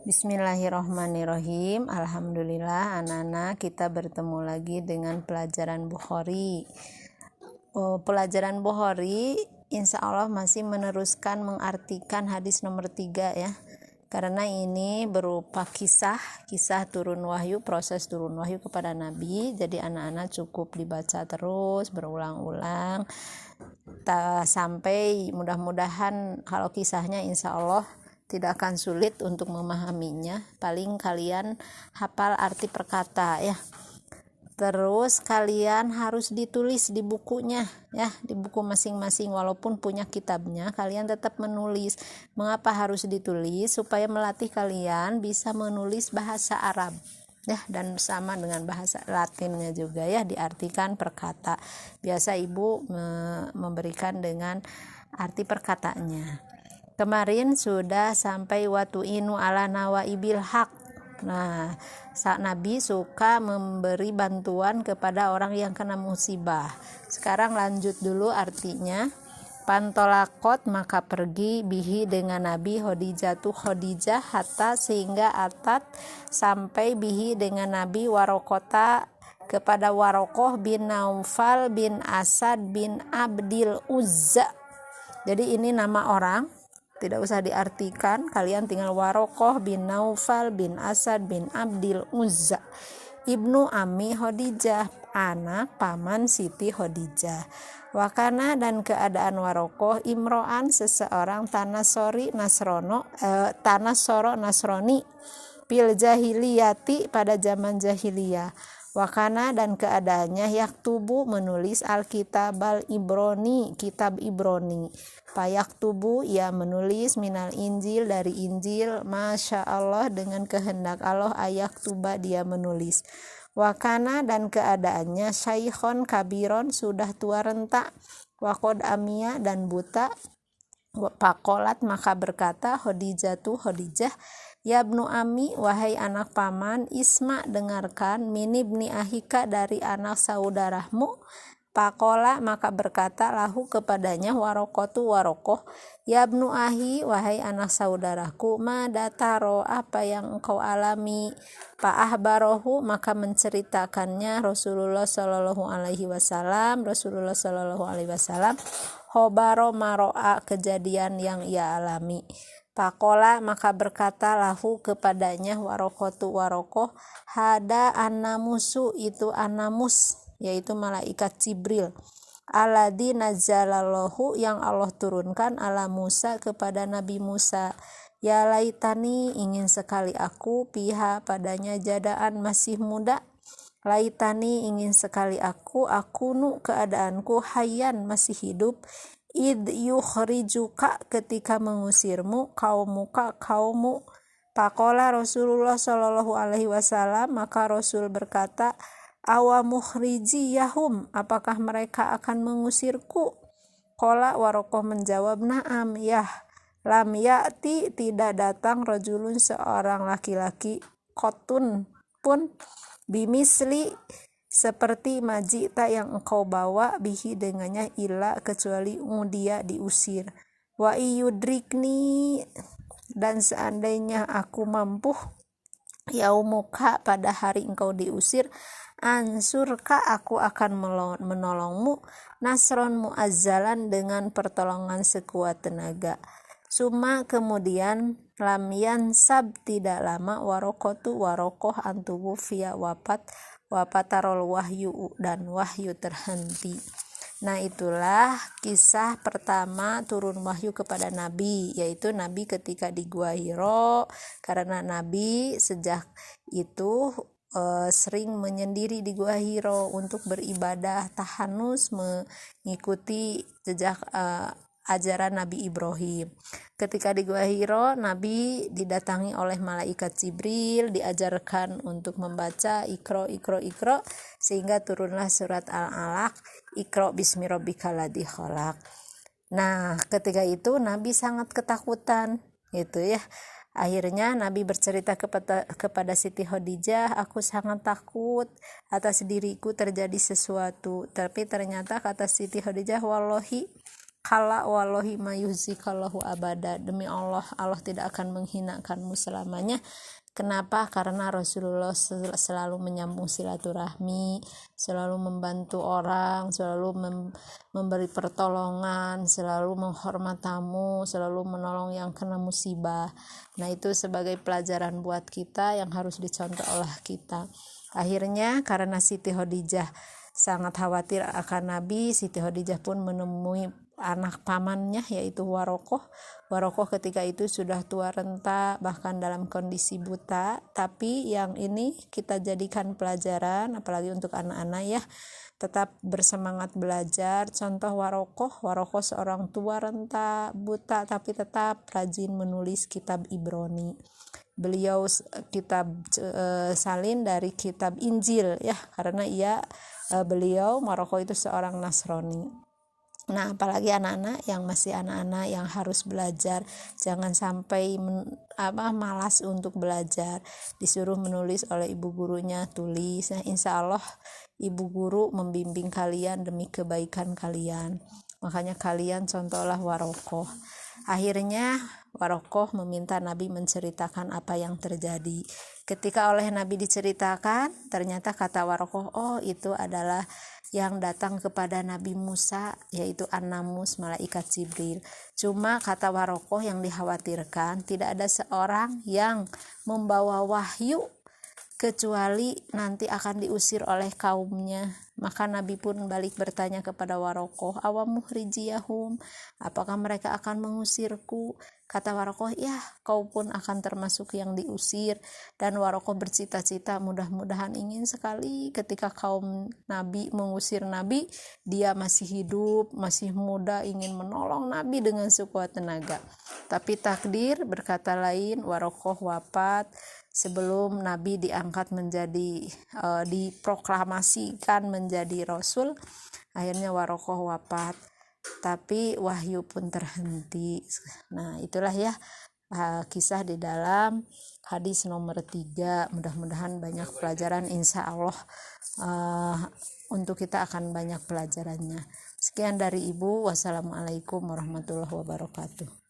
Bismillahirrohmanirrohim. Alhamdulillah anak-anak kita bertemu lagi dengan pelajaran Bukhari. Pelajaran Bukhari insya Allah masih meneruskan mengartikan hadis nomor 3 ya. Karena ini berupa kisah turun wahyu, proses turun wahyu kepada Nabi. Jadi anak-anak cukup dibaca terus berulang-ulang sampai mudah-mudahan kalau kisahnya insya Allah tidak akan sulit untuk memahaminya. Paling kalian hafal arti perkata ya. Terus kalian harus ditulis di bukunya ya, di buku masing-masing. Walaupun punya kitabnya, kalian tetap menulis. Mengapa harus ditulis? Supaya melatih kalian bisa menulis bahasa Arab ya, dan sama dengan bahasa Latinnya juga ya, diartikan perkata. Biasa ibu memberikan dengan arti perkataannya. Kemarin sudah sampai watu'inu ala nawaibil haq. Nah, Nabi suka memberi bantuan kepada orang yang kena musibah. Sekarang lanjut dulu artinya. Pantolakot maka pergi bihi dengan Nabi Khadijah hatta sehingga atat sampai bihi dengan Nabi Warokota kepada Warokoh bin Naufal bin Asad bin Abdil Uzza. Jadi ini nama orang, tidak usah diartikan, kalian tinggal Warokoh bin Naufal bin Asad bin Abdil Uzza ibnu Ami Khadijah, anak paman Siti Khadijah. Wakana dan keadaan Warokoh imro'an seseorang Tanasoro Nasroni pil jahiliyati pada zaman jahiliyah. Wakana dan keadaannya yaktubu menulis Alkitab al-Ibrani, kitab Ibrani. Payaktubu ia menulis minal Injil dari Injil, Masya Allah dengan kehendak Allah ayaktuba dia menulis. Wakana dan keadaannya syaikhon kabiron sudah tua renta, wakod amia dan buta. Pakolat maka berkata Khadijah, ya ibnu Ami wahai anak paman, isma dengarkan minibni ahika dari anak saudaramu. Pakola maka berkata lahu kepadanya Warokoh, ya ibnu ahi wahai anak saudaraku, madataro apa yang engkau alami. Fa'ahbarohu maka menceritakannya Rasulullah sallallahu alaihi wasallam hobaro maro'a kejadian yang ia alami. Pakola maka berkata lahu kepadanya Warokoh, hada anamusu itu anamus, yaitu malaikat Jibril. Alladzi nazzalallahu yang Allah turunkan ala Musa kepada Nabi Musa. Ya laitani ingin sekali aku piha padanya jadaan masih muda. Laitani ingin sekali aku nu keadaanku hayyan masih hidup. Id yukhrijuka ketika mengusirmu kaummu. Pakola Rasulullah sallallahu alaihi wasallam maka Rasul berkata, awa mukhrijiyahum apakah mereka akan mengusirku? Qala Warokoh menjawab, na'am yah. Lam ya'ti tidak datang rajulun seorang laki-laki kotun pun bimisli seperti majita yang engkau bawa bihi dengannya illa kecuali dia diusir. Wa iyudrikni dan seandainya aku mampu yaumuka pada hari engkau diusir, ansurka aku akan menolongmu nasron muazzalan dengan pertolongan sekuat tenaga. Suma kemudian lam yansab tidak lama Warokoh antubu via wapatarol wahyu dan wahyu terhenti. Nah itulah kisah pertama turun wahyu kepada Nabi, yaitu Nabi ketika di Gua Hiro, karena Nabi sejak itu sering menyendiri di Gua Hiro untuk beribadah tahanus mengikuti jejak ajaran Nabi Ibrahim. Ketika di Gua Hiro, Nabi didatangi oleh malaikat Jibril, diajarkan untuk membaca Iqra sehingga turunlah surat Al-Alaq, Iqra bismi rabbikal ladzi khalaq. Nah, ketika itu Nabi sangat ketakutan, gitu ya. Akhirnya Nabi bercerita kepada Siti Khadijah, aku sangat takut atas diriku terjadi sesuatu. Tapi ternyata kata Siti Khadijah, wallahi kala wallahi mayuzikallahu abada, demi Allah, Allah tidak akan menghinakanmu selamanya. Kenapa? Karena Rasulullah selalu menyambung silaturahmi, selalu membantu orang, selalu memberi pertolongan, selalu menghormat tamu, selalu menolong yang kena musibah. Nah, itu sebagai pelajaran buat kita yang harus dicontoh oleh kita. Akhirnya karena Siti Khadijah sangat khawatir akan Nabi, Siti Khadijah pun menemui anak pamannya yaitu Warokoh. Warokoh ketika itu sudah tua renta, bahkan dalam kondisi buta. Tapi yang ini kita jadikan pelajaran, apalagi untuk anak-anak ya, tetap bersemangat belajar. Contoh Warokoh seorang tua renta, buta, tapi tetap rajin menulis kitab Ibrani. Beliau kitab salin dari kitab Injil ya, karena beliau Warokoh itu seorang Nasrani. Nah, apalagi anak-anak yang masih anak-anak yang harus belajar, jangan sampai malas untuk belajar. Disuruh menulis oleh ibu gurunya, tulis. Nah, insya Allah ibu guru membimbing kalian demi kebaikan kalian. Makanya kalian contohlah Warokoh. Akhirnya Warokoh meminta Nabi menceritakan apa yang terjadi. Ketika oleh Nabi diceritakan, ternyata kata Warokoh, oh itu adalah yang datang kepada Nabi Musa, yaitu An-Namus, malaikat Jibril. Cuma kata Warokoh yang dikhawatirkan, tidak ada seorang yang membawa wahyu kecuali nanti akan diusir oleh kaumnya. Maka Nabi pun balik bertanya kepada Warokoh, awamuhrijiyahum, apakah mereka akan mengusirku? Kata Warokoh, ya kau pun akan termasuk yang diusir. Dan Warokoh bercita-cita, mudah-mudahan ingin sekali ketika kaum Nabi mengusir Nabi, dia masih hidup, masih muda, ingin menolong Nabi dengan sekuat tenaga. Tapi takdir berkata lain, Warokoh wafat sebelum Nabi diangkat menjadi diproklamasikan menjadi Rasul. Akhirnya Warokoh wafat, tapi wahyu pun terhenti. Nah, itulah ya kisah di dalam hadis nomor 3. Mudah-mudahan banyak pelajaran, insya Allah untuk kita akan banyak pelajarannya. Sekian dari Ibu. Wassalamualaikum warahmatullahi wabarakatuh.